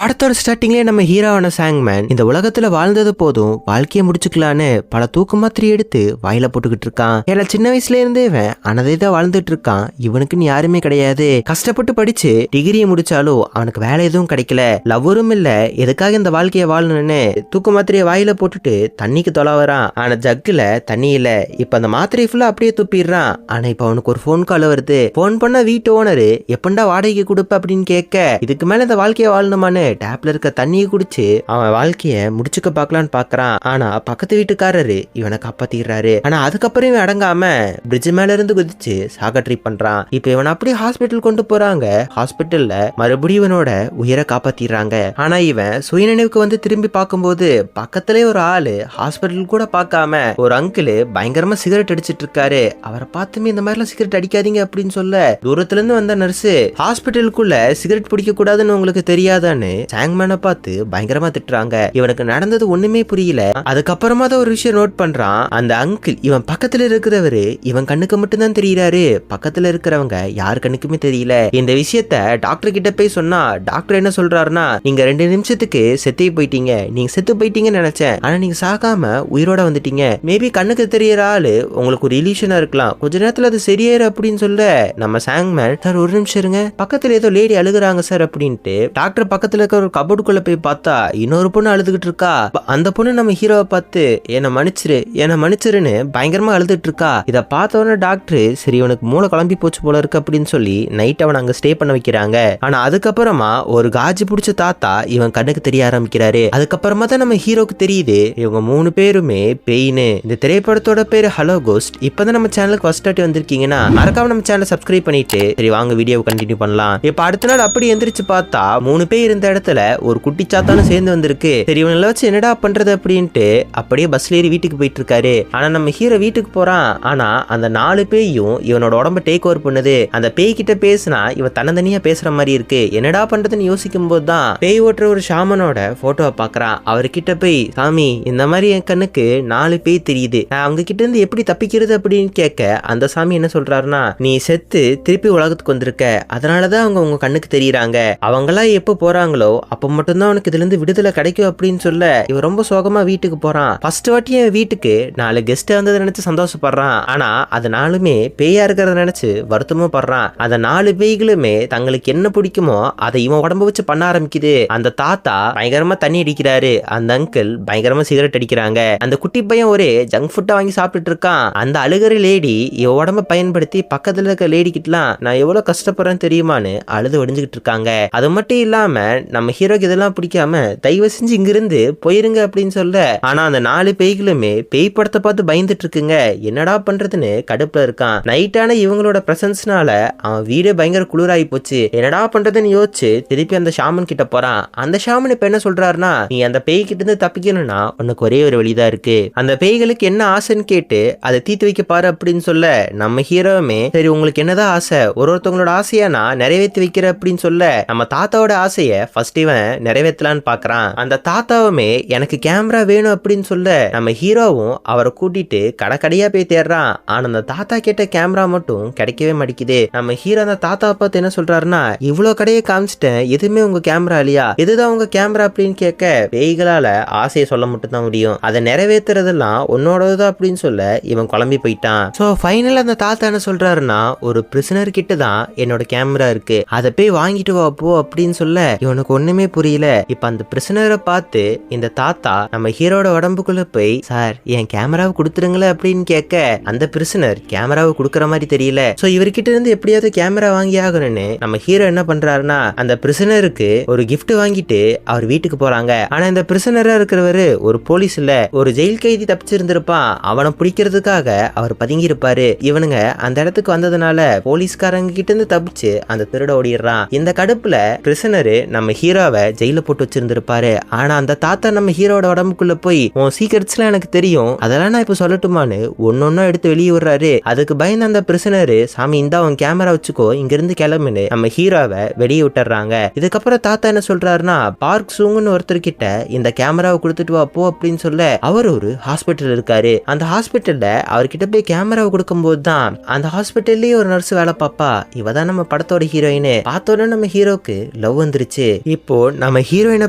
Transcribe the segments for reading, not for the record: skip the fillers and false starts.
படத்தோட ஸ்டார்டிங்லேயே நம்ம ஹீரோவான சாங்மேன் இந்த உலகத்துல வாழ்ந்தது போதும் வாழ்க்கையை முடிச்சுக்கலான்னு பல தூக்கு மாத்திரை எடுத்து வாயில போட்டுக்கிட்டு இருக்கான். ஏன்னா சின்ன வயசுல இருந்தே இவன் அனதை தான் வாழ்ந்துட்டு இருக்கான். இவனுக்குன்னு யாருமே கிடையாது. கஷ்டப்பட்டு படிச்சு டிகிரியை முடிச்சாலும் அவனுக்கு வேலை எதுவும் கிடைக்கல, லவ்வரும் இல்ல. எதுக்காக இந்த வாழ்க்கையை வாழணும்னு தூக்கு மாத்திரையை வாயில போட்டுட்டு தண்ணிக்கு தொலைவறான். ஆனா ஜக்குல தண்ணி இல்ல. இப்ப அந்த மாத்திரை ஃபுல்லா அப்படியே துப்பிடுறான். ஆனா இப்ப அவனுக்கு ஒரு போன் கால் வருது. போன் பண்ண வீட்டு ஓனரு எப்பண்டா வாடகைக்கு கொடுப்ப அப்படின்னு கேட்க, இதுக்கு மேல இந்த வாழ்க்கையை வாழணுமான்னு டேப்ல இருக்க தண்ணியை குடிச்சு அவன் வாழ்க்கைய முடிச்சுக்க பாக்கலான்னு பாக்குறான். ஆனா பக்கத்து வீட்டுக்காரரு இவனை காப்பாத்திடுறாரு. ஆனா அதுக்கப்புறம் இவன் அடங்காம பிரிட்ஜ் மேல இருந்து குதிச்சு சாக ட்ரை பண்றான். இப்ப இவன் அப்படியே ஹாஸ்பிட்டல் கொண்டு போறாங்க. ஹாஸ்பிட்டல்ல மறுபடியும் இவனோட உயிரை காப்பாத்திடுறாங்க. ஆனா இவன் சுயநினைவுக்கு வந்து திரும்பி பார்க்கும்போது பக்கத்திலே ஒரு ஆளு ஹாஸ்பிட்டல் கூட பார்க்காம ஒரு அங்கிள் பயங்கரமா சிகரெட் அடிச்சிட்டு இருக்காரு. அவரை பார்த்துமே இந்த மாதிரிலாம் சிகரெட் அடிக்காதீங்க அப்படின்னு சொல்ல தூரத்துல இருந்து வந்த நர்ஸ், ஹாஸ்பிட்டலுக்குள்ள சிகரெட் பிடிக்க கூடாதுன்னு உங்களுக்கு தெரியாதான்னு சாங்மேனை பார்த்து பயங்கரமா திட்டுறாங்க. இவனுக்கு நடந்தது ஒண்ணுமே புரியல. அதுக்கப்புறமா தான் ஒரு விஷயம் நோட் பண்றான். அந்த அங்கிள் இவன் பக்கத்துல இருக்கிறவரு இவன் கண்ணுக்கு மட்டும் தான் தெரியறாரு. பக்கத்துல இருக்கிறவங்க யார் கண்ணுக்குமே தெரியல. இந்த விஷயத்த டாக்டர் கிட்ட போய் சொன்னா டாக்டர் என்ன சொல்றாருன்னா, நீங்க 2 நிமிஷத்துக்கு செத்து போயிட்டீங்க. நீங்க செத்து போயிட்டீங்கன்னு நினைச்சேன், ஆனா நீங்க சாகாம உயிரோட வந்துட்டீங்க. மேபி கண்ணுக்கு தெரியற ஆளு உங்களுக்கு ஒரு இலியூஷனா இருக்கலாம், கொஞ்ச நேரத்துல அது சரியாயிரு அப்படின்னு சொல்ல நம்ம சாங்மேன், சார் ஒரு நிமிஷம் இருங்க, பக்கத்துல ஏதோ லேடி அழுகுறாங்க சார் அப்படின்ட்டு டாக்டர் பக்கத்துல இருக்க ஒரு கபோர்டுக்குள்ள போய் பார்த்தா இன்னொரு பொண்ணு அழுதுகிட்டு இருக்கா. அந்த பொண்ணு நம்ம ஹீரோவை பார்த்து என்ன மன்னிச்சிருன்னு பயங்கரமா அழுதுட்டு இருக்கா. இத பார்த்தவன டாக்டர், சரி இவனுக்கு மூளை குழம்பி போச்சு போல இருக்கு அப்படின்னு சொல்லி நைட் அவன் அங்க ஸ்டே பண்ண வைக்கிறாங்க. ஆனா அதுக்கப்புறமா ஒரு காஜி பிடிச்ச தாத்தா இவன் கண்ணுக்கு தெரிய ஆரம்பிக்கிறாரு. அதுக்கப்புறமா தான் நம்ம ஹீரோக்கு தெரியுது இவங்க 3 பேருமே பெயின்னு. இந்த திரைப்படத்தோட பேரு ஹலோ கோஸ்ட். இப்பதான் நம்ம சேனலுக்கு ஃபர்ஸ்ட் டாட்டி வந்திருக்கீங்கன்னா மறக்காம நம்ம சேனலை சப்ஸ்கிரைப் பண்ணிட்டு சரி வாங்க வீடியோ கண்டினியூ பண்ணலாம். இப்ப அடுத்த நாள் அப்படி எந்திரிச்சு பார்த்தா 3 பேர் இருந்த இடத்துல ஒரு குட்டி சாத்தானும் சேர்ந்து வந்திருக்கு. சரி இவனை வச்சு என்னடா பண்றது அப்படின்ட்டு அப்படியே பஸ்ல ஏறி வீட்டுக்கு போயிட்டு இருக்காரு. ஆனா நம்ம ஹீரோ வீட்டுக்கு போறான். ஆனா அந்த 4 பேயும் இவனோட உடம்ப டேக் ஓவர் பண்ணுது. அந்த பேய் கிட்ட பேசினா இவன் தன்னந்தனியா பேசுற மாதிரி இருக்கு. என்னடா பண்றதுன்னு யோசிக்கும் போதுதான் பேய் ஓட்டுற ஒரு ஷாமனோட போட்டோவை பாக்குறான். அவர்கிட்ட போய், சாமி இந்த மாதிரி என் கண்ணுக்கு 4 பேய் தெரியுது, நான் அவங்க கிட்ட இருந்து எப்படி தப்பிக்கிறது அப்படின்னு கேட்க அந்த சாமி என்ன சொல்றாருன்னா, நீ செத்து திருப்பி உலகத்துக்கு வந்திருக்க, அதனாலதான் அவங்க உங்க கண்ணுக்கு தெரியறாங்க. அவங்களா எப்ப போறாங்களோ அப்ப மட்டும்தான் உனக்கு இதுல இருந்து விடுதலை கிடைக்கும் அப்படின்னு சொல்ல இவன் ரொம்ப சோகமா வீட்டுக்கு போறான். ஃபர்ஸ்ட் வாட்டி என் வீட்டுக்கு 4 கெஸ்ட் வந்ததை நினைச்சு சந்தோஷப்படுறான். ஆனா அது 4மே பேயா இருக்கிறத நினைச்சு வருத்தமும் படுறான். அந்த 4 பேய்களுமே தங்களுக்கு என்ன பிடிக்குமோ அதை இவன் உடம்ப வச்சு பண்ண ஆரம்பிக்குது. அந்த தாத்தா பயங்கரமா தண்ணி அடிக்கிறாரு. அந்த அங்கிள் பயங்கரமா சிகரெட் அடிக்கிறாங்க. அந்த குட்டி பையன் ஒரே ஜங்க் ஃபுட்டா வாங்கி சாப்பிட்டுட்டு இருக்கான். அந்த அழுகிற லேடி இவ உடம்ப பயன்படுத்தி பக்கத்துல இருக்க லேடி கிட்டலாம் நான் எவ்வளவு கஷ்டப்படுறேன்னு தெரியுமான்னு அழுது ஒடிஞ்சுக்கிட்டு இருக்காங்க. அது மட்டும் இல்லாம நம்ம ஹீரோக்கு இதெல்லாம் பிடிக்காம தயவு செஞ்சு இங்கிருந்து போயிருங்க அப்படின்னு சொல்ல, ஆனா அந்த 4 பேய்களுமே பேய் படத்தை பார்த்து பயந்துட்டு இருக்குங்க. என்னடா பண்றதுன்னு கடுப்புல இருக்கான். நைட்டான இவங்களோட பிரசன்ஸ்னால அவன் வீடே பயங்கர குளிராகி போச்சு. என்னடா பண்றதுன்னு யோசிச்சு திருப்பி அந்த ஷாமன் கிட்ட போறான். அந்த ஷாமன் இப்ப என்ன சொல்றாருன்னா, நீ அந்த பேய் கிட்ட இருந்து தப்பிக்கணும்னா உனக்கு ஒரே ஒரு வழிதான் இருக்கு. அந்த பேய்களுக்கு என்ன ஆசைன்னு கேட்டு அதை தீர்த்து வைக்க பாரு அப்படின்னு சொல்ல நம்ம ஹீரோவுமே சரி உங்களுக்கு என்னதான் ஆசை, ஒருத்தவங்களோட ஆசையா நான் நிறைவேற்றி வைக்கிற அப்படின்னு சொல்ல நம்ம தாத்தாவோட ஆசைய ஃபர்ஸ்ட் இவன் நிறைவேற்றலான்னு பாக்குறான். அந்த தாத்தாவுமே எனக்கு கேமரா வேணும் அப்படின்னு சொல்ல நம்ம ஹீரோவும் அவரை கூட்டிட்டு கடைக்கடையா போய் தேடுறான். ஆனா அந்த தாத்தா கேட்ட கேமரா மட்டும் கிடைக்கவே மாட்டேங்குது. நம்ம ஹீரோ அந்த தாத்தாவை பார்த்து என்ன சொல்றாருன்னா, இவ்வளவு கடையை காமிச்சிட்டேன், எதுவுமே உங்க கேமரா இல்லையா, இதுதான் உங்க கேமரா அப்படின்னு கேட்க பேய்களால ஆசையை சொல்ல மட்டும் தான் முடியும், அதை நிறைவேற்றுறதெல்லாம் உன்னோடதுதான் அப்படின்னு சொல்ல இவன் குழம்பி போயிட்டான். சோ ஃபைனல் அந்த தாத்தா என்ன சொல்றாருன்னா, ஒரு பிரிசனர் கிட்ட தான் என்னோட கேமரா இருக்கு, அதை போய் வாங்கிட்டு வா போ அப்படின்னு சொல்ல இவனுக்கு ஒண்ணுமே புரியல. இப்ப அந்த பிரிசனரை பார்த்து இந்த தாத்தா நம்ம ஹீரோட உடம்புக்குள்ள போய், சார் என் கேமராவை கொடுத்துருங்களேன் அப்படின்னு கேட்க அந்த பிரிசனர் கேமராவை கொடுக்கற மாதிரி தெரியல. சோ இவர்கிட்ட இருந்து எப்படியாவது கேமரா வாங்கி ஆகணும்னு நம்ம ஹீரோ என்ன பண்றாருன்னா, அந்த பிரிசனருக்கு ஒரு கிஃப்ட் வாங்கிட்டு அவர் வீட்டுக்கு போறாங்க. ஆனா இந்த பிரிசனரா இருக்கிறவரு ஒரு போலீஸ் இல்ல, ஒரு ஜெயில் கைதி தப்பிச்சிருந்திருப்பான். அவனை பிடிக்கிறதுக்காக அவர் பதுங்கி இருப்பாரு. இவனுங்க அந்த இடத்துக்கு வந்ததுனால போலீஸ்காரங்க கிட்ட இருந்து தப்பிச்சு அந்த திருட ஓடிடுறான். இந்த கடுப்புல பிரிசனரு நம்ம ஹீரோவை ஜெயில போட்டு வச்சிருந்திருப்பாரு. ஆனா அந்த தாத்தா நம்ம ஹீரோட உடம்புக்குள்ள போய், உன் சீக்கிரட்ஸ்லாம் எனக்கு தெரியும், அதெல்லாம் நான் இப்ப சொல்லட்டுமான்னு ஒன்னொன்னா எடுத்து வெளியே விடுறாரு. அதுக்கு பயந்து அந்த பிரிசனரு, சாமி இந்தா உன் கேமரா வச்சுக்கோ, இங்க இருந்து கிளம்புன்னு நம்ம ஹீரோவை வெளியே விட்டுறாங்க. இதுக்கப்புறம் தாத்தா என்ன சொல்றாருன்னா, பார்க் சூங்னு ஒருத்தர் கிட்ட இந்த கேமராவை கொடுத்துட்டு வா போ அப்படின்னு சொல்ல அவர் ஒரு ஹாஸ்பிட்டல் இருக்காரு. அந்த ஹாஸ்பிட்டல்ல அவர்கிட்ட போய் கேமராவை கொடுக்கும் போதுதான் அந்த ஹாஸ்பிட்டல்லயே ஒரு நர்ஸ் வேலை பாப்பா. இவதான் நம்ம படத்தோட ஹீரோயின். பார்த்தோட நம்ம ஹீரோக்கு லவ் வந்துருச்சு. இப்போ நம்ம ஹீரோயினை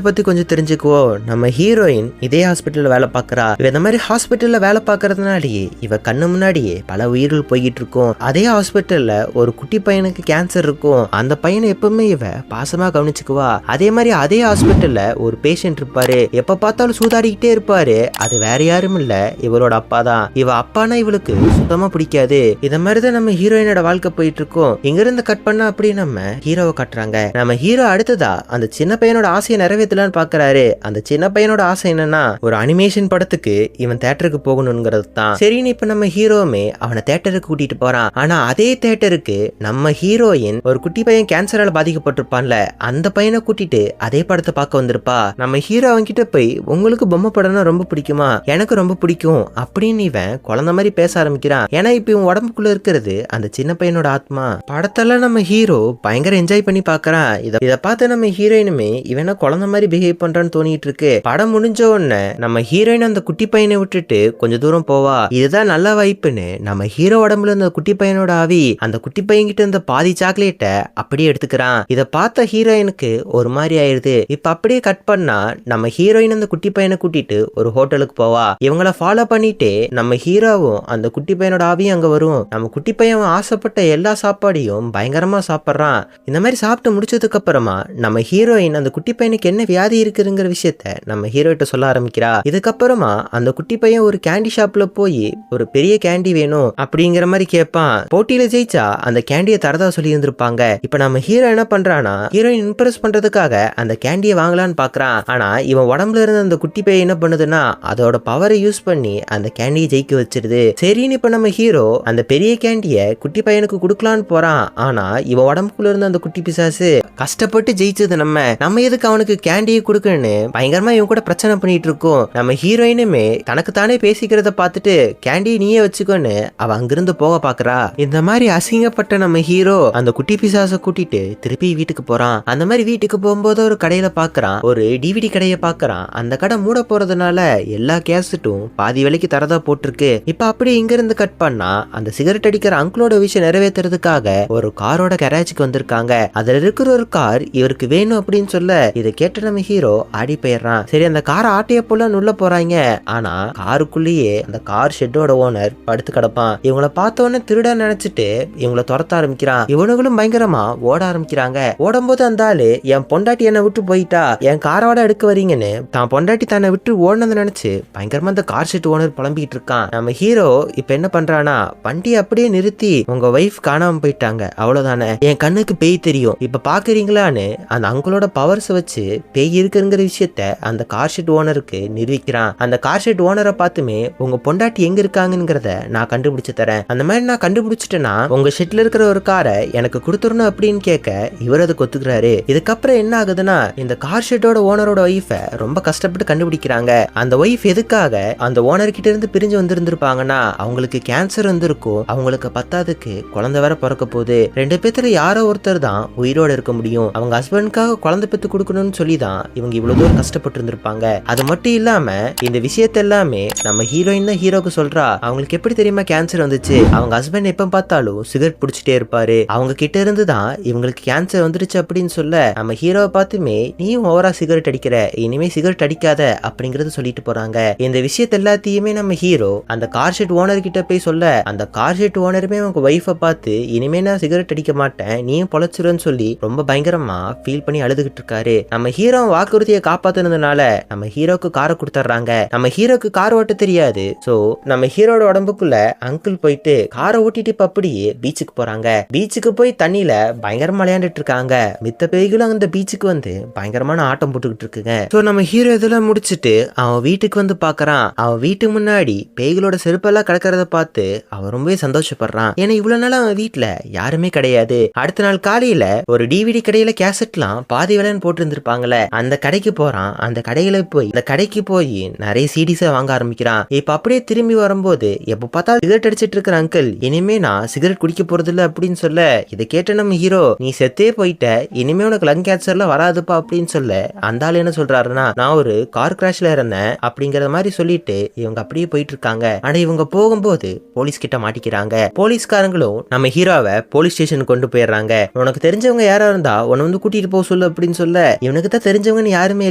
பத்தி கொஞ்சம் தெரிஞ்சுக்குவோம். நம்ம ஹீரோயின் இதே ஹாஸ்பிட்டல்ல வேலை பார்க்கறா. இவ இந்த மாதிரி ஹாஸ்பிட்டல்ல வேலை பார்க்கறதுனாலேயே இவ கண்ணு முன்னாடியே பல உயிர்கள் போய்கிட்டு இருக்கும். அதே ஹாஸ்பிட்டல்ல ஒரு குட்டி பையனுக்கு கேன்சர் இருக்கும். அந்த பையனை எப்பவுமே இவ பாசமா கவனிச்சுக்குவா. அதே மாதிரி அதே ஹாஸ்பிட்டல்ல ஒரு பேஷண்ட் இருப்பாரு. எப்ப பார்த்தாலும் சூதாடிக்கிட்டே இருப்பாரு. அது வேற யாரும் இல்ல, இவரோட அப்பா தான். இவ அப்பானா இவளுக்கு சுத்தமா பிடிக்காது. இத மாதிரிதான் நம்ம ஹீரோயினோட வாழ்க்கை போயிட்டு இருக்கும். இங்க இருந்து கட் பண்ணா அப்படி நம்ம ஹீரோவை காட்டுறாங்க. நம்ம ஹீரோ அடுத்ததா அந்த சின்ன பையனோட ஆசையை நிறைவேற்றலான்னு பாக்குறாரு. அந்த சின்ன பையனோட ஆசை என்னன்னா ஒரு அனிமேஷன் படத்துக்கு இவன் தியேட்டருக்கு போகணுங்கிறது தான். சரின்னு இப்ப நம்ம ஹீரோவுமே அவனை தியேட்டருக்கு கூட்டிட்டு போறான். ஆனா அதே தியேட்டருக்கு நம்ம ஹீரோயின் ஒரு குட்டி பையன் கேன்சரால பாதிக்கப்பட்டிருப்பான்ல, அந்த பையனை கூட்டிட்டு அதே படத்தை பார்க்க வந்திருப்பா. நம்ம ஹீரோ அவன் கிட்ட போய் உங்களுக்கு பொம்மை படம்னா ரொம்ப பிடிக்குமா, எனக்கு ரொம்ப பிடிக்கும் அப்படின்னு இவன் குழந்தை மாதிரி பேச ஆரம்பிக்கிறான். ஏன்னா இப்ப இவன் உடம்புக்குள்ள இருக்கிறது அந்த சின்ன பையனோட ஆத்மா. படத்தெல்லாம் நம்ம ஹீரோ பயங்கர என்ஜாய் பண்ணி பாக்குறான். இத பார்த்து நம்ம ஹீரோயினுமே இவன குழந்தை மாதிரி பிஹேவ் பண்றான்னு தோணிட்டு இருக்கு. படம் முடிஞ்ச உடனே நம்ம ஹீரோயின் அந்த குட்டி பையனை விட்டுட்டு கொஞ்ச தூரம் போவா. இதுதான் நல்ல வாய்ப்புன்னு நம்ம ஹீரோ உடம்புல இருந்த குட்டி பையனோட ஆவி அந்த குட்டி பையன் கிட்ட இருந்த பாதி சாக்லேட்டை அப்படியே எடுத்துக்கிறான். இத பார்த்த ஹீரோயினுக்கு ஒரு மாதிரி ஆயிருது. இப்ப அப்படியே கட் பண்ணா நம்ம ஹீரோயின் அந்த குட்டி பையனை கூட்டிட்டு ஒரு ஹோட்டலுக்கு போவா. இவங்கள ஃபாலோ பண்ணிட்டு நம்ம ஹீரோவும் அந்த குட்டி பையனோட ஆவியும் அங்க வரும். நம்ம குட்டி பையன் ஆசைப்பட்ட எல்லா சாப்பாடையும் பயங்கரமா சாப்பிட்றான். இந்த மாதிரி சாப்பிட்டு முடிச்சதுக்கு அப்புறமா நம்ம ஹீரோயின் அந்த குட்டி பையனுக்கு என்ன வியாதி இருக்குங்கிற விஷயத்த நம்ம ஹீரோயிட்ட சொல்ல ஆரம்பிக்கிறா. இதுக்கப்புறமா அந்த குட்டி பையன் ஒரு கேண்டி ஷாப்ல போய் ஒரு பெரிய கேண்டி வேணும் அப்படிங்கிற மாதிரி கேட்பான். போட்டியில ஜெயிச்சா அந்த கேண்டியை தரதா சொல்லி இருந்திருப்பாங்க. இப்ப நம்ம ஹீரோ என்ன பண்றானா ஹீரோயின் இம்ப்ரெஸ் பண்றதுக்காக அந்த கேண்டியை வாங்கலான்னு பாக்குறான். ஆனா இவன் உடம்புல இருந்த அந்த குட்டி பையன் என்ன பண்ணுதுன்னா அதோட பவரை யூஸ் பண்ணி அந்த கேண்டியை ஜெயிக்க வச்சிருது. சரின்னு இப்ப நம்ம ஹீரோ அந்த பெரிய கேண்டிய குட்டி பையனுக்கு குடுக்கலான்னு போறான். ஆனா இவன் உடம்புக்குள்ள இருந்த அந்த குட்டி பிசாசு கஷ்டப்பட்டு ஜெயிச்சது நம்ம எதுக்கு அவனுக்கு கேண்டியை கொடுக்கணும்னு பயங்கரமா இவன் கூட பிரச்சனை பண்ணிட்டு இருக்கோம். நம்ம ஹீரோயினுமே தனக்கு தானே பேசிக்கிறத பார்த்துட்டு கேண்டியை நீயே வச்சுக்கோன்னு அவ அங்கிருந்து போக பாக்குறா. இந்த மாதிரி அசிங்கப்பட்ட நம்ம ஹீரோ அந்த குட்டி பிசாசை கூட்டிட்டு திருப்பி வீட்டுக்கு போறான். அந்த மாதிரி வீட்டுக்கு போகும்போது ஒரு கடையில பாக்குறான், ஒரு டிவிடி கடையை பாக்குறான். அந்த கடை மூட போறதுனால எல்லா கேசட்டும் பாதி விலைக்கு தரதா போட்டிருக்கு. இப்ப அப்படி இங்க இருந்து கட் பண்ணா அந்த சிகரெட் அடிக்கிற அங்கிளோட விஷயம் நிறைவேற்றுறதுக்காக ஒரு காரோட கராஜுக்கு வந்திருக்காங்க. அதுல இருக்கிற ஒரு கார் இவருக்கு வேணும் அப்படின்னு சொல்ல இதை கேட்டு நம்ம ஹீரோ ஆடி போயிடுறான். சரி அந்த காரை ஆட்டிய போல உள்ள போறாங்க. ஆனா காருக்குள்ளேயே அந்த கார் ஷெட்டோட ஓனர் படுத்து கிடப்பான். இவங்களை பார்த்தோன்னே திருட நினைச்சிட்டு இவங்களை துரத்த ஆரம்பிக்கிறான். இவனுங்களும் பயங்கரமா ஓட ஆரம்பிக்கிறாங்க. ஓடும்போது அந்த ஆளு என் பொண்டாட்டி என்னை விட்டு போயிட்டா, என் காரோட எடுக்க வரீங்கன்னு தான் பொண்டாட்டி தன்னை விட்டு ஓடுனதை நினைச்சு பயங்கரமா அந்த கார் ஷெட் ஓனர் புலம்பிக்கிட்டு இருக்கான். நம்ம ஹீரோ இப்ப என்ன பண்றானா வண்டி அப்படியே நிறுத்தி உங்க வைஃப் காணாம போயிட்டாங்க அவ்வளவுதானே, என் கண்ணுக்கு பேய் தெரியும் இப்ப பாக்குறீங்களான்னு அந்த அங்கிளோட பவர்ஸ் வச்சு பேய் இருக்குங்கிற விஷயத்த அந்த கார் ஷெட் ஓனருக்கு நிரூபிக்கிறான். அந்த கார் ஷெட் ஓனரை பார்த்துமே உங்க பொண்டாட்டி எங்க இருக்காங்கிறத நான் கண்டுபிடிச்சு தரேன், அந்த மாதிரி நான் கண்டுபிடிச்சிட்டேன்னா உங்க ஷெட்ல இருக்கிற ஒரு காரை எனக்கு கொடுத்துடணும் அப்படின்னு கேட்க இவர் அதுக்கு ஒத்துக்கிறாரு. இதுக்கப்புறம் என்ன ஆகுதுன்னா இந்த கார் ஷெட்டோட ஓனரோட ஒய்ஃப ரொம்ப கஷ்டப்பட்டு கண்டுபிடிக்கிறாங்க. அந்த ஒய்ஃப் எதுக்காக அந்த ஓனர் கிட்ட இருந்து பிரிஞ்சு வந்திருந்திருப்பாங்கன்னா அவங்களுக்கு கேன்சர் வந்திருக்கும், அவங்களுக்கு பத்தாதுக்கு குழந்தை வேற பிறக்க போகுது. ரெண்டு பேத்துல யாரோ ஒருத்தர் தான் உயிரோட இருக்க முடியும். அவங்க ஹஸ்பண்டுக்காக குழந்தை பெத்து கொடுக்கணும்னு சொல்லி தான் இவங்க இவ்வளவு தூரம் கஷ்டப்பட்டு இருந்திருப்பாங்க. அது மட்டும் இல்லாம இந்த விஷயத்த எல்லாமே நம்ம ஹீரோயின் தான் ஹீரோக்கு சொல்றா. அவங்களுக்கு எப்படி தெரியுமா கேன்சர் வந்துச்சு, அவங்க ஹஸ்பண்ட் எப்ப பார்த்தாலும் சிகரெட் பிடிச்சிட்டே இருப்பாரு, அவங்க கிட்ட இருந்து தான் இவங்களுக்கு கேன்சர் வந்துருச்சு அப்படின்னு சொல்ல நம்ம ஹீரோவை பார்த்துமே நீயும் ஓவரா சிகரெட் அடிக்கிற, இனிமே சிகரெட் அடிக்காத அப்படிங்கறது சொல்லிட்டு போறாங்க. இந்த விஷயத்த எல்லாத்தையுமே நம்ம ஹீரோ அந்த கார் ஷெட் ஓனர் கிட்ட போய் சொல்ல அந்த கார் ஷெட் ஓனருமே அவங்க ஒய்ஃபை பார்த்து இனிமே நான் சிகரெட் அடிக்க மாட்டேன் நீயும் பொழைச்சிருன்னு சொல்லி ரொம்ப பயங்கரமா ஃபீல் பண்ணி அழுதுகிட்டு இருக்காரு. நம்ம ஹீரோ வாக்குறுதியை காப்பாத்துனதுனால நம்ம ஹீரோக்கு காரை கொடுத்துட்றாங்க. நம்ம ஹீரோக்கு கார் ஓட்ட தெரியாது. சோ நம்ம ஹீரோட உடம்புக்குள்ள அங்கிள் போயிட்டு காரை ஓட்டிட்டு இப்ப அப்படியே பீச்சுக்கு போறாங்க. பீச்சுக்கு போய் தண்ணியில பயங்கரமா விளையாண்டுட்டு இருக்காங்க. மித்த பேய்களும் அந்த பீச்சுக்கு வந்து பயங்கரமான ஆட்டம் போட்டுக்கிட்டு இருக்குங்க. சோ நம்ம ஹீரோ இதெல்லாம் முடிச்சுட்டு அவன் வீட்டுக்கு வந்து பாக்குறான். அவன் வீட்டுக்கு முன்னாடி பேய்களோட செருப்பெல்லாம் கிடக்கிறத பார்த்து அவன் ரொம்பவே சந்தோஷப்படுறான். ஏன்னா இவ்வளவு நாள் அவன் வீட்டுல யாருமே கிடையாது. அடுத்த நாள் காலையில ஒரு டிவிடி கடையில கேசட்லாம் பாதி விலைன்னு போட்டு இருந்திருப்பாங்கல்ல, அந்த கடைக்கு போறான். அந்த கடைக்கு போய் நிறைய சீடிஸ வாங்க ஆரம்பிக்கிறான். இப்ப அப்படியே திரும்பி வரும்போது எப்ப பார்த்தா சிகரெட் அடிச்சிட்டு இருக்கிற அங்கிள் இனிமே நான் சிகரெட் குடிக்க போறது இல்ல அப்படின்னு சொல்ல இதை கேட்ட நம்ம ஹீரோ நீ செத்தே போயிட்ட, இனிமே உனக்கு லங் கேன்சர்ல வராதுப்பா அப்படின்னு சொல்ல அந்த ஆள் என்ன சொல்றாருன்னா நான் ஒரு கார் கிராஷ்ல இருந்தேன் அப்படிங்கற மாதிரி சொல்லிட்டு இவங்க அப்படியே போயிட்டு இருக்காங்க. ஆனா இவங்க போகும்போது போலீஸ் கிட்ட மாட்டிக்கிறாங்க. போலீஸ்காரங்களும் நம்ம ஹீரோவை போலீஸ் ஸ்டேஷன் கொண்டு போயிடுறாங்க. உனக்கு தெரிஞ்சவங்க யாரா இருந்தா உன்னை வந்து கூட்டிட்டு போக சொல்லு அப்படின்னு சொல்ல இவனுக்கு தான் தெரிஞ்சவங்கன்னு யாருமே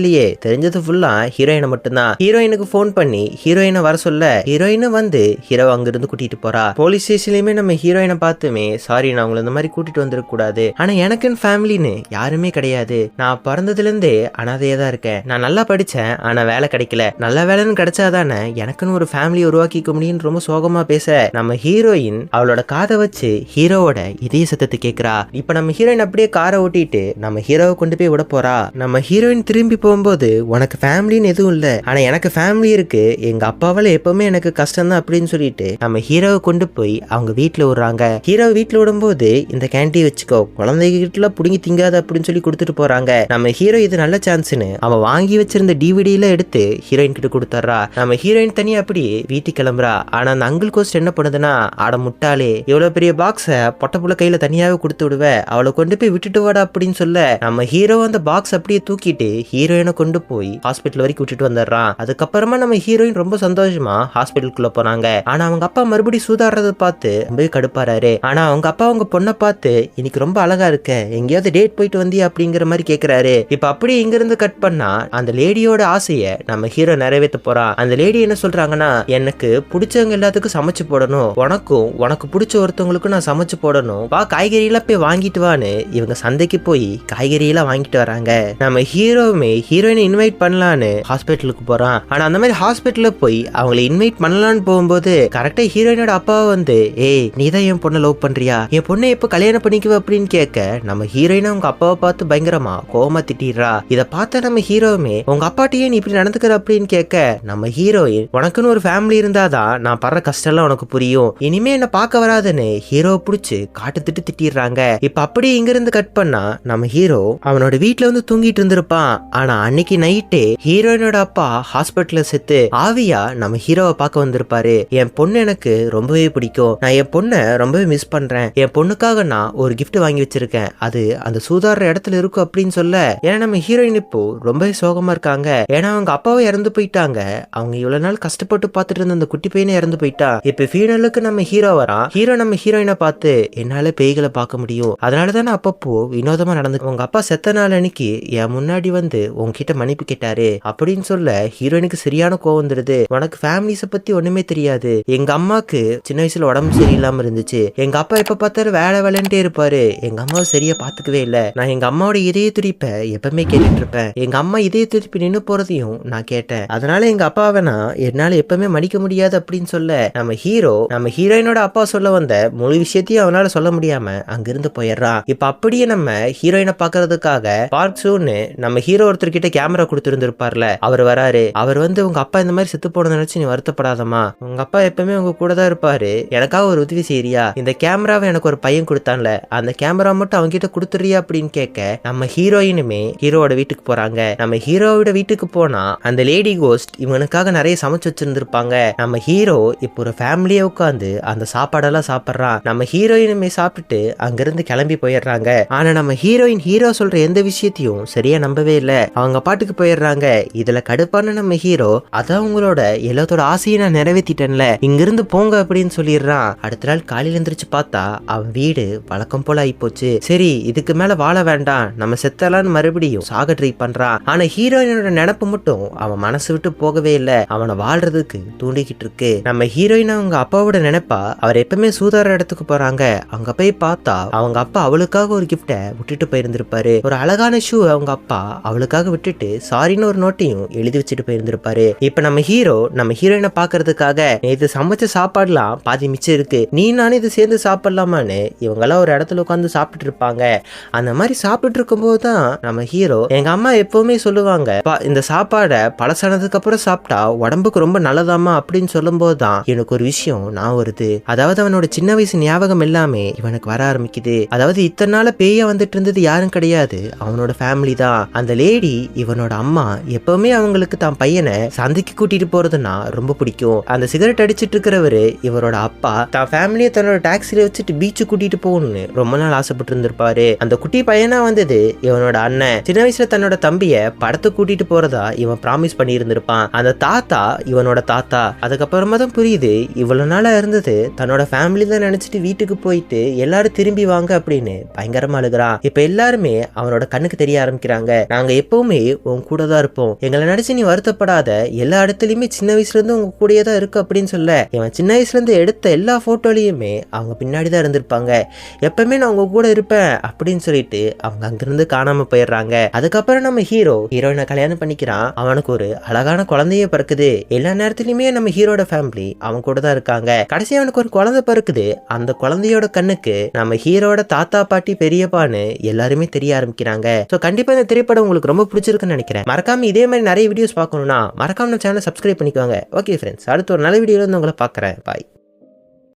இல்லையே, தெரிஞ்சது ஃபுல்லா ஹீரோயினை மட்டும்தான். ஹீரோயினுக்கு போன் பண்ணி ஹீரோயினை வர சொல்ல ஹீரோயினும் வந்து ஹீரோ அங்கிருந்து கூட்டிட்டு போறா. போலீஸ் ஸ்டேஷன்லயுமே நம்ம ஹீரோயினை பார்த்துமே சாரி நான் உங்களை இந்த மாதிரி கூட்டிட்டு வந்துருக்க கூடாது, ஆனா எனக்குன்னு ஃபேமிலின்னு யாருமே கிடையாது, நான் பிறந்ததுல இருந்தே அனாதையா தான் இருக்கேன், நான் நல்லா படிச்சேன் ஆனா வேலை கிடைக்கல, நல்ல வேலைன்னு கிடைச்சாதானே எனக்குன்னு ஒரு ஃபேமிலி உருவாக்கிக்க முடியும்னு ரொம்ப சோகமா பேச நம்ம ஹீரோயின் அவளோட காதை வச்சு ஹீரோவோட இதய சத்தத்தை கேட்கிறா. இப்ப நம்ம ஹீரோயின் அப்படியே காரை ஓட்டிட்டு நம்ம ஹீரோவை கொண்டு போய் விட போறா. நம்ம ஹீரோயின் திரும்பி போகும்போது உனக்கு ஃபேமிலின்னு எதுவும் இல்ல, ஆனா எனக்கு ஃபேமிலி இருக்கு, எங்க அப்பாவால எப்பவுமே எனக்கு கஷ்டம் தான் அப்படின்னு சொல்லிட்டு நம்ம ஹீரோவை கொண்டு போய் அவங்க வீட்டுல விடுறாங்க. ஹீரோ வீட்டுல விடும்போது இந்த கேண்டி வச்சுக்கோ, குழந்தைகிட்ட புடுங்கி திங்காத அப்படின்னு சொல்லி கொடுத்துட்டு போறாங்க. நம்ம ஹீரோ இது நல்ல சான்ஸ்னு அவன் வாங்கி வச்சிருந்த டிவிடியில எடுத்து ஹீரோயின் கிட்ட கொடுத்துறா. நம்ம ஹீரோயின் தனியா அப்படி வீட்டுக்கு கிளம்புறா. ஆனா அந்த அங்கிள் கோஸ்ட் என்ன பண்ணுதுன்னா, ஆட முட்டாளே இவ்வளவு பெரிய பாக்ஸ பொட்டப்புள்ள கையில தனியாவே கொடுத்து விடுவ, அவளை கொண்டு போய் விட்டுட்டு வாடா அப்படின்னு சொல்ல நம்ம ஹீரோ அந்த பாக்ஸ் அப்படியே தூக்கிட்டு ஹீரோயினை கொண்டு போய் ஹாஸ்பிட்டல் வரைக்கும் விட்டுட்டு வந்துடுறான். அதுக்கப்புறமா நம்ம ஹீரோயின் ரொம்ப சந்தோஷமா ஹாஸ்பிட்டலுக்குள்ள போறாங்க. ஆனா அவங்க அப்பா மறுபடியும் சூதாடுறத பார்த்து ரொம்ப கடுப்பாரு. ஆனா அவங்க அப்பா அவங்க பொண்ணை பார்த்து இன்னைக்கு ரொம்ப அழகா இருக்க, எங்கேயாவது டேட் போயிட்டு வந்தியா அப்படிங்கிற மாதிரி கேக்குறாரு. இப்ப அப்படியே இங்க இருந்து கட் பண்ணா அந்த லேடியோட ஆசைய நம்ம ஹீரோ நிறைவேற்ற போறான். அந்த லேடி என்ன சொல்றாங்கன்னா, எனக்கு பிடிச்சவங்க எல்லாத்துக்கும் சமைச்சு போடணும், உனக்கும் உனக்கு பிடிச்ச ஒருத்தவங்களுக்கும் நான் சமைச்சு போடணும், வா காய்கறி எல்லாம் போய் வாங்கிட்டு வான்னு இவங்க சந்தைக்கு போய் காய்கறி எல்லாம் வாங்கிட்டு வராங்க. நம்ம ஹீரோவுமே ஹீரோயினை இன்வைட் பண்ணலான்னு ஹாஸ்பிட்டலுக்கு போறான். ஆனா அந்த மாதிரி ஹாஸ்பிட்டல்ல போய் அவங்களை இன்வைட் பண்ணலான்னு போகும்போது கரெக்டா ஹீரோயினோட அப்பா வந்து, ஏய் நீதான் என் பொண்ணை லவ் பண்றியா, என் பொண்ணை எப்ப கல்யாணம் பண்ணிக்குவ அப்படின்னு கேட்க நம்ம ஹீரோயினை அவங்க அப்பாவை பார்த்து பயங்கரமா கோவமா திட்டிடுறா. இத பார்த்த நம்ம ஹீரோவுமே உங்க அப்பாட்டியே நீ இப்படி நடந்துக்கிற அப்படின்னு கேட்க நம்ம ஹீரோயின், உனக்குன்னு ஒரு ஃபேமிலி இருந்தாதான் நான் படுற கஷ்டம் எல்லாம் உனக்கு புரியும், இனிமே என்ன பார்க்க வராதுன்னு ஹீரோவை புடிச்சு காட்டு திட்டிடுறாங்க. இப்ப அப்படியே இங்க இருந்து கட் பண்ணா நம்ம ஹீரோ அவனோட வீட்டுல வந்து தூங்கிட்டு இருந்திருப்பான். ஆனா அன்னைக்கு நைட்டே ஹீரோயினோட அப்பா ஹாஸ்பிட்டல்ல செத்து ஆவியா நம்ம ஹீரோவை பார்க்க வந்திருப்பாரு. என் பொண்ணு எனக்கு ரொம்பவே பிடிக்கும், நான் என் பொண்ணை ரொம்பவே மிஸ் பண்றேன், என் பொண்ணுக்காக நான் ஒரு கிஃப்ட் வாங்கி வச்சிருக்கேன், அது அந்த சூதாடுற இடத்துல இருக்கும் அப்படின்னு சொல்ல, ஏன்னா நம்ம ஹீரோயின் இப்போ ரொம்பவே சோகமா இருக்காங்க. ஏன்னா அவங்க அப்பாவை இறந்து போயிட்டாங்க, அவங்க இவ்வளவு நாள் கஷ்டப்பட்டு பார்த்துட்டு இருந்த அந்த குட்டி பையனை இறந்து போயிட்டா. இப்ப ஃபீனலுக்கு நம்ம ஹீரோ வரான். ஹீரோ நம்ம ஹீரோயினை பார்த்து, என்னால பேய்களை பார்க்க முடியும், அதனாலதான் அப்பப்போ வினோதமா நடந்து உங்க அப்பா செத்த நாள் அன்னைக்கு என் முன்னாடி வந்து உங்ககிட்ட மன்னிப்பு கேட்டாரு அப்படின்னு சொல்ல ஹீரோயினுக்கு சரியான கோவம் வந்துடுது. உனக்கு ஃபேமிலிஸ பத்தி ஒண்ணுமே தெரியாது, எங்க அம்மாக்கு சின்ன வயசுல உடம்பு சரியில்லாம இருந்துச்சு, எங்க அப்பா எப்ப பார்த்தாலும் வேலை வேலைன்ட்டே இருப்பாரு, எங்க அம்மாவை சரியா பாத்துக்கவே இல்ல, நான் எங்க அம்மாவோட இதய துடிப்பை எப்பவுமே கேட்டுட்டு இருப்பேன், எங்க அம்மா இதய துடிப்பு நின்னு போறதையும் நான் கேட்டேன், அதனால எங்க அப்பாவை நான் என்னால எப்பவுமே மன்னிக்க முடியாது அப்படின்னு சொல்ல நம்ம ஹீரோயினோட அப்பா சொல்ல வந்த முழு விஷயத்தையும் அவனால சொல்ல முடியாம அங்கிருந்து போயிடுறான். இப்ப அப்படியே நம்ம ஹீரோயினை பாக்குறதுக்காக பார்க் சூன்னு நம்ம ஹீரோ ஒருத்தர் கிட்ட கேமரா கொடுத்துருந்துருப்பார்ல, அவர் வராரு. அவர் வந்து உங்க அப்பா இந்த மாதிரி செத்து போன நினைச்சு நீ வருத்தப்படாதமா, உங்க அப்பா எப்பவுமே உங்க கூட தான் இருப்பாரு, எனக்காக ஒரு உதவி செய்யறியா, இந்த கேமராவை எனக்கு ஒரு பையன் கொடுத்தான்ல, அந்த கேமரா மட்டும் அவங்க கிட்ட கொடுத்துறியா அப்படின்னு கேட்க நம்ம ஹீரோயினுமே ஹீரோவோட வீட்டுக்கு போறாங்க. நம்ம ஹீரோவோட வீட்டுக்கு போனா அந்த லேடி கோஸ்ட் இவனுக்காக நிறைய சமைச்சு வச்சிருந்திருப்பாங்க. நம்ம ஹீரோ இப்போ ஒரு ஃபேமிலியா உட்காந்து அந்த சாப்பாடெல்லாம் சாப்பிட்றான். நம்ம ஹீரோயினுமே சாப்பிட்டுட்டு அங்கிருந்து கிளம்பி போயிடுறாங்க. ஆனா நம்ம ஹீரோ சொல்ற எந்த விஷயத்தையும் சரியா நம்பவே இல்ல, அவங்க பாட்டுக்கு போயிடுறாங்க. இதுல கடுப்பான நம்ம ஹீரோ, அதான் உங்களோட எல்லாத்தோட ஆசையை நான் நிறைவேற்றிட்டேன்ல, இங்கிருந்து போங்க அப்படின்னு சொல்லிடுறான். அடுத்த நாள் காலையில எந்திரிச்சு பார்த்தா அவன் வீடு வழக்கம் போல ஆயிப்போச்சு. சரி இதுக்கு மேல வாழ வேண்டாம், நம்ம செத்தலான்னு மறுபடியும் சாக ட்ரை பண்றான். ஆனா ஹீரோயினோட நினைப்பு மட்டும் அவன் மனசு விட்டு போகவே இல்ல, அவனை வாழ்றதுக்கு தூண்டிக்கிட்டு இருக்கு. நம்ம ஹீரோயின் அவங்க அப்பாவோட நினைப்பா அவர் எப்பவுமே சூதார இடத்துக்கு போறாங்க. அங்க போய் பார்த்தா அவங்க அப்பா அவளுக்காக ஒரு கிஃப்ட விட்டுட்டு போயிருந்திருப்பாரு, ஒரு அழகான ஷூ அவங்க அப்பா அவளுக்காக விட்டுட்டு சாரின்னு ஒரு நோட்டையும் எழுதி வச்சுட்டு போயிருந்திருப்பாரு. இப்ப நம்ம ஹீரோயினை பாக்குறதுக்காக நேத்து சமைச்ச சாப்பாடுலாம் பாதி மிச்சம் இருக்கு, நீ நானே இது சேர்ந்து சாப்பிடலாமான்னு இவங்க எல்லாம் ஒரு இடத்துல உட்காந்து சாப்பிட்டு இருப்பாங்க. அந்த மாதிரி சாப்பிட்டு இருக்கும் போதுதான் நம்ம ஹீரோ, எங்க அம்மா எப்பவுமே சொல்லுவாங்க இந்த சாப்பாடை பழசானதுக்கு அப்புறம் சாப்பிட்டா உடம்புக்கு ரொம்ப நல்லதாமா அப்படின்னு சொல்லும் போதுதான் எனக்கு ஒரு விஷயம் நான் வருது. அதாவது அவனோட சின்ன வயசு ஞாபகம் எல்லாமே இவனுக்கு வர ஆரம்பிக்குது. அதாவது இத்தனை நாள பேயா வந்துட்டு இருந்தது யாரும் கிடையாது, அவனோட ஃபேமிலி தான். அந்த லேடி இவனோட அம்மா எப்பவுமே அவங்களுக்கு தான் பையனை சந்தைக்கு கூட்டிட்டு போறதுன்னா ரொம்ப பிடிக்கும். அந்த சிகரெட் அடிச்சிட்டு இருக்கிறவரு இவரோட அப்பா தான் ஃபேமிலியை தன்னோட டாக்ஸில வச்சுட்டு பீச்சு கூட்டிட்டு போகணும்னு ரொம்ப நாள் ஆசைப்பட்டு இருந்திருப்பாரு. அந்த குட்டி பையனா வந்தது இவனோட அண்ணன். சின்ன வயசுல தன்னோட தம்பிய படத்தை கூட்டிட்டு போறதா இவன் ப்ராமிஸ் பண்ணி இருந்திருப்பான். அந்த தாத்தா இவனோட தாத்தா. அதுக்கப்புறமா தான் புரியுது இவ்வளவு நாளா இருந்தது தன்னோட ஃபேமிலி தான் நினைச்சிட்டு வீட்டுக்கு போயிட்டு எல்லாரும் திரும்பி வாங்க அப்படின்னு பயங்கரமா அழுகிறான். இப்ப எல்லாருமே அவன் அவனோட கண்ணுக்கு தெரிய ஆரம்பிக்கிறாங்க. நாங்க எப்பவுமே உன் கூட தான் இருப்போம், எங்களை நினைச்சு நீ வருத்தப்படாத, எல்லா இடத்துலயுமே சின்ன வயசுல இருந்து உங்க கூடயே தான் இருக்கு அப்படின்னு சொல்ல, இவன் சின்ன வயசுல இருந்து எடுத்த எல்லா போட்டோலயுமே அவங்க பின்னாடி தான் இருந்திருப்பாங்க. எப்பவுமே நான் உங்க கூட இருப்பேன் அப்படின்னு சொல்லிட்டு அவங்க அங்கிருந்து காணாம போயிடுறாங்க. அதுக்கப்புறம் நம்ம ஹீரோயினை கல்யாணம் பண்ணிக்கிறான். அவனுக்கு ஒரு அழகான குழந்தையே பிறக்குது. எல்லா நேரத்திலுமே நம்ம ஹீரோட ஃபேமிலி அவன் கூட தான் இருக்காங்க. கடைசி அவனுக்கு ஒரு குழந்தை பிறக்குது. அந்த குழந்தையோட கண்ணுக்கு நம்ம ஹீரோட தாத்தா பாட்டி பெரியப்பான்னு எல்லாருமே தெரிய ஆரம்பிக்கிறாங்க. ஸோ கண்டிப்பா இந்த திரைப்படம் உங்களுக்கு ரொம்ப பிடிச்சிருக்குன்னு நினைக்கிறேன். மறக்காம இதே மாதிரி நிறைய வீடியோஸ் பார்க்கணும்னா மறக்காம சேனலை சப்ஸ்கிரைப் பண்ணிக்கோங்க. ஓகே ஃப்ரெண்ட்ஸ், அடுத்த ஒரு நல்ல வீடியோல வந்து உங்களை பார்க்குறேன். பாய்.